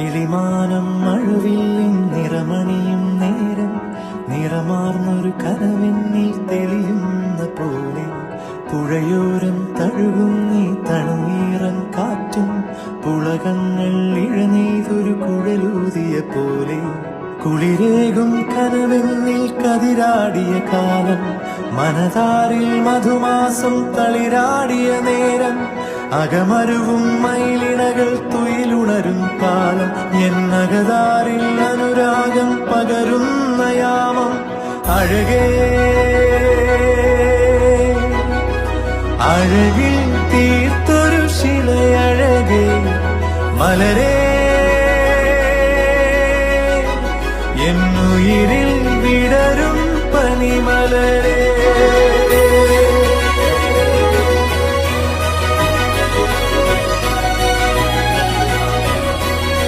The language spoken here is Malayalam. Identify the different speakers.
Speaker 1: കിളിമാനം മഴവില്ലിൻ നിറമണിയും നേരം നിറമാർന്നൊരു കനവെന്നിൽ തെളിയുന്ന പോലെ പുഴയോരം തഴുകുന്നീ തണുനീറൻ കാറ്റും പുളകങ്ങൾ ഇഴനെയ്തൊരു കുഴലൂതിയ പോലെ കുളിരേകും കനവെന്നിൽ കതിരാടിയ കാലം മനതാരിൽ മധുമാസം തളിരാടിയ നേരം അകമരുവും മയിലിണകൾ തുയിലുണരും കാലം എന്നകതാരിൽ അനുരാഗം പകരുന്ന യാമം അഴകേ അഴകിൽ തീർത്തൊരു ശിലയഴകേ മലരേ എന്നുയിരിൽ വിടരും പനിമലരേ